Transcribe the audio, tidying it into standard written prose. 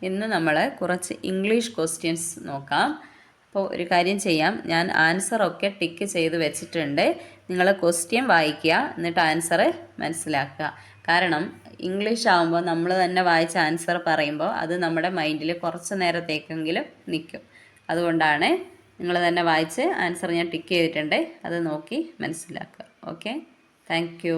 ഇന്ന് നമ്മൾ കുറച്ച് ഇംഗ്ലീഷ് ക്വസ്റ്റ്യൻസ് നോക്കാം. അപ്പോൾ ഒരു കാര്യം ചെയ്യാം, ഞാൻ ആൻസറൊക്കെ ടിക്ക് ചെയ്ത് വെച്ചിട്ടുണ്ട്. നിങ്ങൾ ക്വസ്റ്റ്യൻ വായിക്കുക, എന്നിട്ട് ആൻസർ മനസ്സിലാക്കുക. കാരണം ഇംഗ്ലീഷ് ആകുമ്പോൾ നമ്മൾ തന്നെ വായിച്ച ആൻസർ പറയുമ്പോൾ അത് നമ്മുടെ മൈൻഡിൽ കുറച്ച് നേരത്തേക്കെങ്കിലും നിൽക്കും. അതുകൊണ്ടാണ് നിങ്ങൾ തന്നെ വായിച്ച് ആൻസർ ഞാൻ ടിക്ക് ചെയ്തിട്ടുണ്ട്, അത് നോക്കി മനസ്സിലാക്കുക. Okay, thank you.